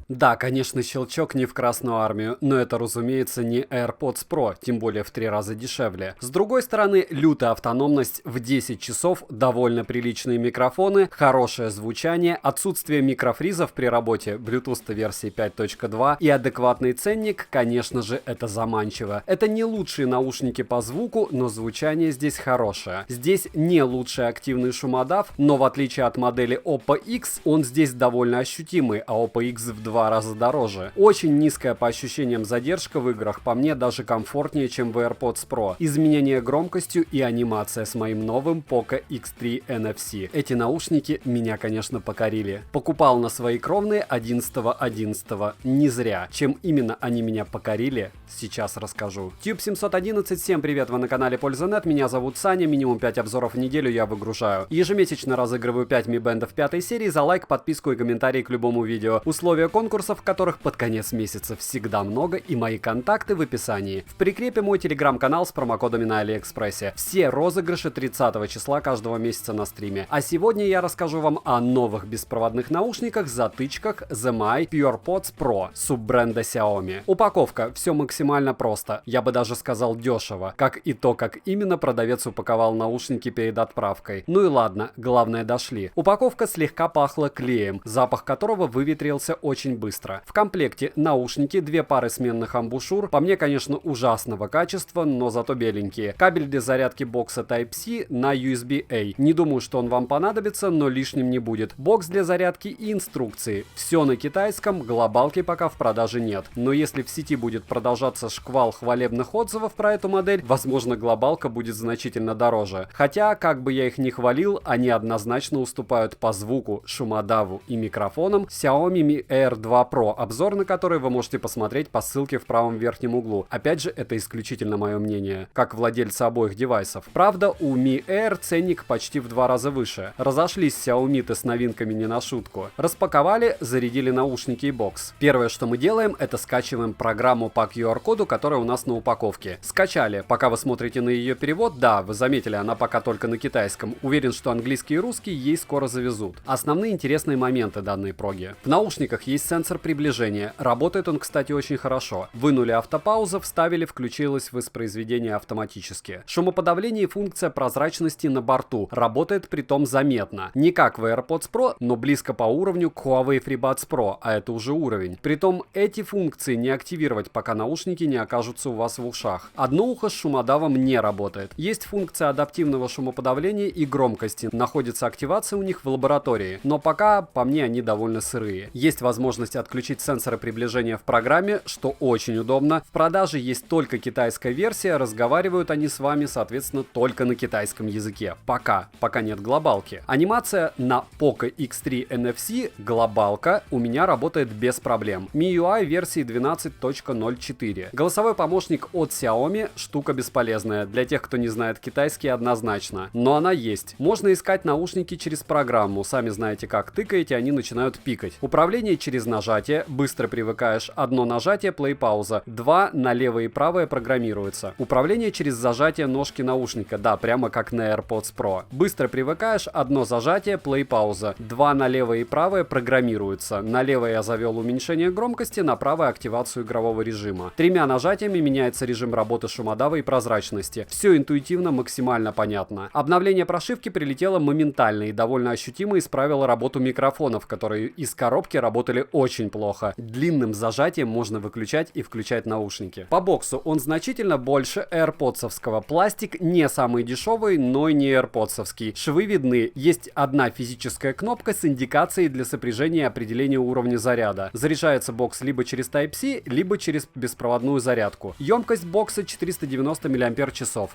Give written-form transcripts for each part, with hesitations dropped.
Да, конечно, щелчок не в Красную Армию, но это, разумеется, не AirPods Pro, тем более в 3 раза дешевле. С другой стороны, лютая автономность в 10 часов, довольно приличные микрофоны, хорошее звучание, отсутствие микрофризов при работе Bluetooth версии 5.2 и адекватный ценник, конечно же, это заманчиво. Это не лучшие наушники по звуку, но звучание здесь хорошее. Здесь не лучший активный шумодав, но в отличие от модели Oppo X, он здесь довольно ощутимый, а Oppo X в 2 раза дороже. Очень низкая по ощущениям задержка в играх, по мне даже комфортнее, чем в AirPods Pro. Изменение громкостью и анимация с моим новым Poco X3 NFC. Эти наушники меня, конечно, покорили. Покупал на свои кровные 11.11. Не зря. Чем именно они меня покорили, сейчас расскажу. Tube 711, всем привет, вы на канале Польза.нет, меня зовут Саня, минимум 5 обзоров в неделю я выгружаю. Ежемесячно разыгрываю 5 Mi Band'ов 5 серии за лайк, подписку и комментарий к любому видео. Условия конкурсов, которых под конец месяца всегда много, и мои контакты в описании. В прикрепе мой телеграм-канал с промокодами на Алиэкспрессе. Все розыгрыши 30 числа каждого месяца на стриме. А сегодня я расскажу вам о новых беспроводных наушниках-затычках ZMI PurePods Pro суббренда Xiaomi. Упаковка, все максимально просто. Я бы даже сказал дешево. Как и то, как именно продавец упаковал наушники перед отправкой. Ну и ладно, главное дошли. Упаковка слегка пахла клеем, запах которого выветрился очень быстро. В комплекте наушники, 2 пары сменных амбушюр, по мне, конечно, ужасного качества, но зато беленькие. Кабель для зарядки бокса Type-C на USB-A. Не думаю, что он вам понадобится, но лишним не будет. Бокс для зарядки и инструкции. Все на китайском, глобалки пока в продаже нет. Но если в сети будет продолжаться шквал хвалебных отзывов про эту модель, возможно, глобалка будет значительно дороже. Хотя, как бы я их ни хвалил, они однозначно уступают по звуку, шумодаву и микрофонам Xiaomi Mi Air 2 Pro, обзор на который вы можете посмотреть по ссылке в правом верхнем углу. Опять же, это исключительно мое мнение, как владельца обоих девайсов. Правда, у Mi Air ценник почти в 2 раза выше. Разошлись Xiaomi-то с новинками не на шутку. Распаковали, зарядили наушники и бокс. Первое, что мы делаем, это скачиваем программу по QR-коду, которая у нас на упаковке. Скачали. Пока вы смотрите на ее перевод, да, вы заметили, она пока только на китайском. Уверен, что английский и русский ей скоро завезут. Основные интересные моменты данной проги. В наушниках есть сенсор приближения. Работает он, кстати, очень хорошо. Вынули автопаузу, вставили, включилось воспроизведение автоматически. Шумоподавление и функция прозрачности на борту. Работает притом заметно. Не как в AirPods Pro, но близко по уровню к Huawei FreeBuds Pro, а это уже уровень. Притом эти функции не активировать, пока наушники не окажутся у вас в ушах. Одно ухо с шумодавом не работает. Есть функция адаптивного шумоподавления и громкости. Находится активация у них в лаборатории. Но пока, по мне, они довольно сырые. Есть возможность отключить сенсоры приближения в программе, что очень удобно. В продаже есть только китайская версия, разговаривают они с вами, соответственно, только на китайском языке. Пока нет глобалки. Анимация на Poco X3 NFC, глобалка, у меня работает без проблем. MIUI версии 12.04. Голосовой помощник от Xiaomi, штука бесполезная. Для тех, кто не знает китайский, однозначно. Но она есть. Можно искать наушники через программу. Сами знаете как, тыкаете, они начинают пикать. Управление через нажатие, быстро привыкаешь. Одно нажатие, плей-пауза. 2 на левое и правое программируется. Управление через зажатие ножки наушника, да, прямо как на AirPods Pro. Быстро привыкаешь, одно зажатие, плей-пауза. 2 на левое и правое программируется. На левое я завел уменьшение громкости, на правое активацию игрового режима. 3 нажатиями меняется режим работы шумодава и прозрачности. Все интуитивно, максимально понятно. Обновление прошивки прилетело моментально и довольно ощутимо исправило работу микрофонов, которые из коробки работали очень плохо. Длинным зажатием можно выключать и включать наушники. По боксу он значительно больше AirPods-овского. Пластик не самый дешевый, но и не AirPods-овский. Швы видны. Есть одна физическая кнопка с индикацией для сопряжения и определения уровня заряда. Заряжается бокс либо через Type-C, либо через беспроводную зарядку. Емкость бокса 490 мАч.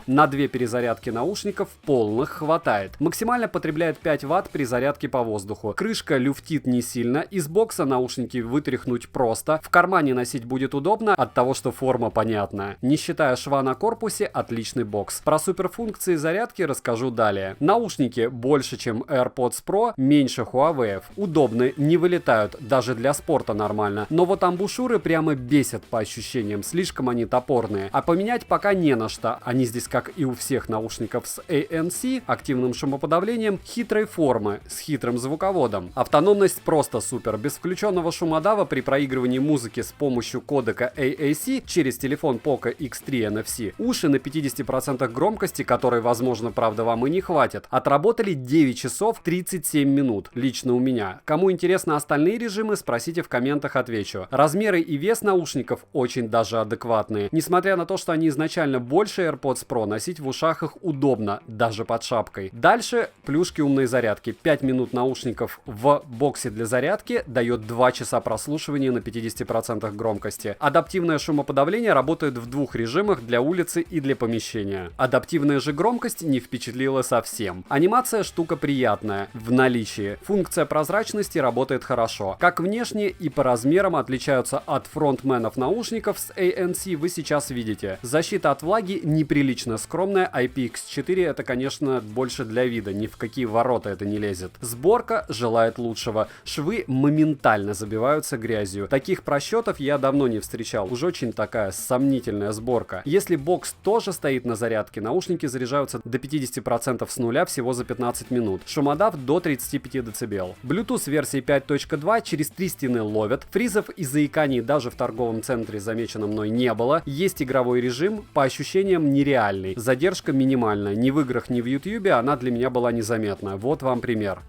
На 2 перезарядки наушников полных хватает. Максимально потребляет 5 Вт при зарядке по воздуху. Крышка люфтит не сильно. Из бокса наушники вытряхнуть просто. В кармане носить будет удобно от того, что форма понятная. Не считая шва на корпусе, отличный бокс. Про суперфункции зарядки расскажу далее. Наушники больше, чем AirPods Pro, меньше Huawei. Удобны, не вылетают, даже для спорта нормально. Но вот амбушюры прямо бесят по ощущениям, слишком они топорные. А поменять пока не на что. Они здесь, как и у всех наушников с ANC, активным шумоподавлением, хитрой формы, с хитрым звуководом. Автономность просто супер. Без включенного Существенного шумодава при проигрывании музыки с помощью кодека AAC через телефон Poco X3 NFC уши на 50% громкости, которой, возможно, правда, вам и не хватит, отработали 9 часов 37 минут, лично у меня. Кому интересно остальные режимы, спросите в комментах, отвечу. Размеры и вес наушников очень даже адекватные. Несмотря на то, что они изначально больше AirPods Pro, носить в ушах их удобно, даже под шапкой. Дальше плюшки умной зарядки. 5 минут наушников в боксе для зарядки дает 2 часа прослушивания на 50% громкости. Адаптивное шумоподавление работает в двух режимах, для улицы и для помещения. Адаптивная же громкость не впечатлила совсем. Анимация штука приятная, в наличии. Функция прозрачности работает хорошо. Как внешне и по размерам отличаются от фронтменов наушников с ANC, вы сейчас видите. Защита от влаги неприлично скромная, IPX4 это, конечно, больше для вида, ни в какие ворота это не лезет. Сборка желает лучшего. Швы моментально забиваются грязью. Таких просчетов я давно не встречал. Уж очень такая сомнительная сборка. Если бокс тоже стоит на зарядке, наушники заряжаются до 50% с нуля всего за 15 минут. Шумодав до 35 дБ. Bluetooth версии 5.2 через 3 стены ловят. Фризов и заиканий даже в торговом центре замечено мной не было. Есть игровой режим, по ощущениям нереальный. Задержка минимальная. Ни в играх, ни в YouTube она для меня была незаметна. Вот вам пример.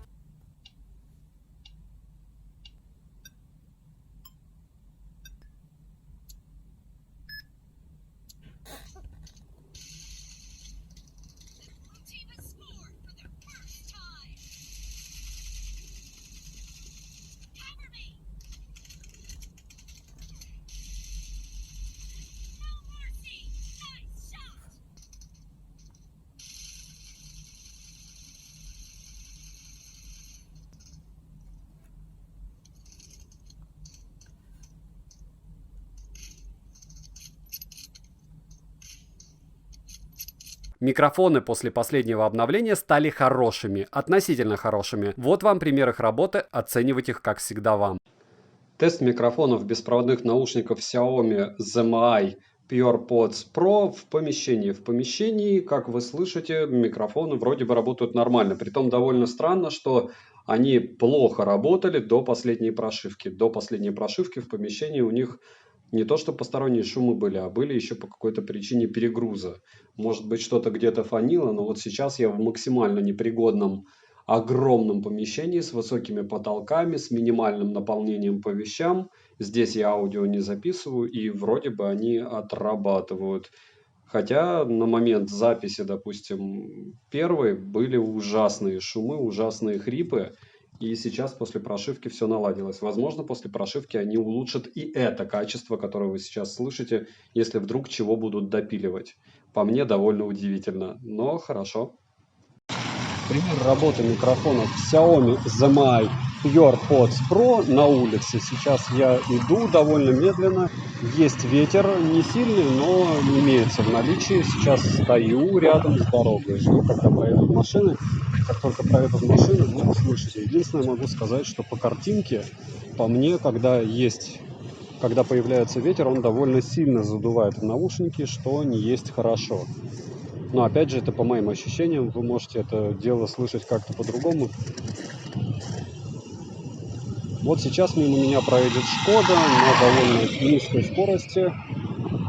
Микрофоны после последнего обновления стали хорошими, относительно хорошими. Вот вам пример их работы, оценивать их, как всегда, вам. Тест микрофонов беспроводных наушников Xiaomi ZMI PurePods Pro в помещении. В помещении, как вы слышите, микрофоны вроде бы работают нормально. Притом довольно странно, что они плохо работали до последней прошивки. До последней прошивки в помещении у них не то, что посторонние шумы были, а были еще по какой-то причине перегруза. Может быть, что-то где-то фонило, но вот сейчас я в максимально непригодном огромном помещении с высокими потолками, с минимальным наполнением по вещам. Здесь я аудио не записываю, и вроде бы они отрабатывают. Хотя на момент записи, допустим, первой были ужасные шумы, ужасные хрипы. И сейчас после прошивки все наладилось. Возможно, после прошивки они улучшат и это качество, которое вы сейчас слышите, если вдруг чего будут допиливать. По мне довольно удивительно, но хорошо. Пример работы микрофонов Xiaomi ZMI PurePods Pro на улице. Сейчас я иду довольно медленно. Есть ветер, не сильный, но имеется в наличии. Сейчас стою рядом с дорогой, жду, когда проедут машины. Как только проедут машины, буду слышать. Единственное, могу сказать, что по картинке, по мне, когда появляется ветер, он довольно сильно задувает в наушники, что не есть хорошо. Но опять же, это по моим ощущениям, вы можете это дело слышать как-то по-другому. Вот сейчас мимо меня проедет Шкода на довольно низкой скорости.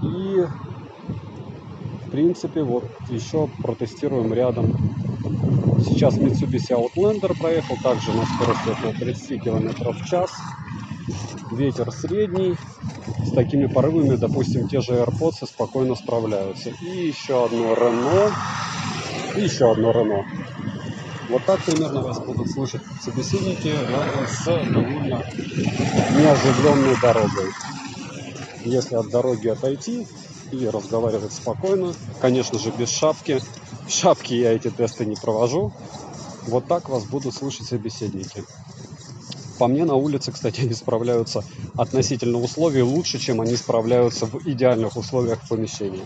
И, в принципе, вот еще протестируем рядом. Сейчас Mitsubishi Outlander проехал также на скорости около 30 км в час. Ветер средний. С такими порывами, допустим, те же AirPods спокойно справляются. И еще одно Renault. И еще одно Renault. Вот так примерно вас будут слышать собеседники рядом с довольно неоживленной дорогой. Если от дороги отойти и разговаривать спокойно, конечно же без шапки. В шапке я эти тесты не провожу. Вот так вас будут слышать собеседники. По мне, на улице, кстати, они справляются относительно условий лучше, чем они справляются в идеальных условиях в помещении.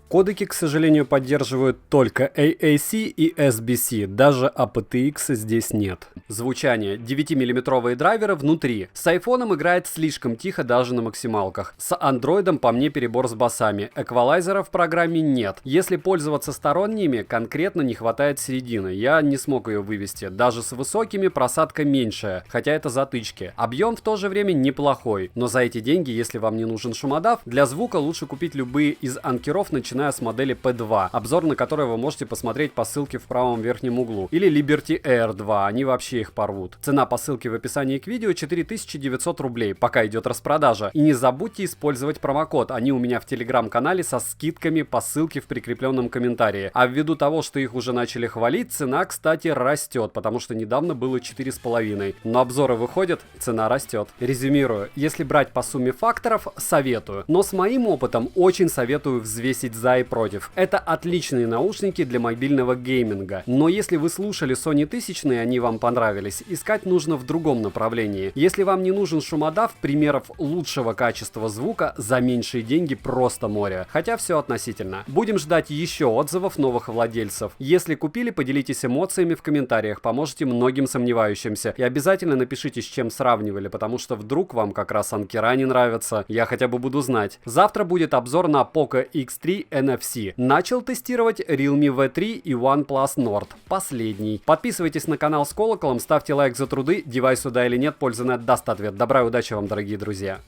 Кодеки, к сожалению, поддерживают только AAC и SBC, даже aptX здесь нет. Звучание. 9-мм драйверы внутри. С айфоном играет слишком тихо даже на максималках. С андроидом по мне перебор с басами. Эквалайзера в программе нет. Если пользоваться сторонними, конкретно не хватает середины. Я не смог ее вывести. Даже с высокими просадка меньшая, хотя это затычки. Объем в то же время неплохой. Но за эти деньги, если вам не нужен шумодав, для звука лучше купить любые из анкеров, начиная с модели P2, обзор на который вы можете посмотреть по ссылке в правом верхнем углу, или Liberty Air 2, они вообще их порвут. Цена по ссылке в описании к видео 4900 рублей, пока идет распродажа. И не забудьте использовать промокод, они у меня в телеграм-канале со скидками по ссылке в прикрепленном комментарии. А ввиду того, что их уже начали хвалить, цена, кстати, растет, потому что недавно было 4,5. Но обзоры выходят, цена растет. Резюмирую, если брать по сумме факторов, советую. Но с моим опытом очень советую взвесить за и против. Это отличные наушники для мобильного гейминга. Но если вы слушали Sony 1000 и они вам понравились, искать нужно в другом направлении. Если вам не нужен шумодав, примеров лучшего качества звука за меньшие деньги просто море. Хотя все относительно. Будем ждать еще отзывов новых владельцев. Если купили, поделитесь эмоциями в комментариях, поможете многим сомневающимся. И обязательно напишите, с чем сравнивали, потому что вдруг вам как раз анкера не нравятся. Я хотя бы буду знать. Завтра будет обзор на Poco X3 NFC. Начал тестировать Realme V3 и OnePlus Nord. Последний. Подписывайтесь на канал с колоколом, ставьте лайк за труды, девайс сюда или нет, пользы нет, даст ответ. Добра и удачи вам, дорогие друзья.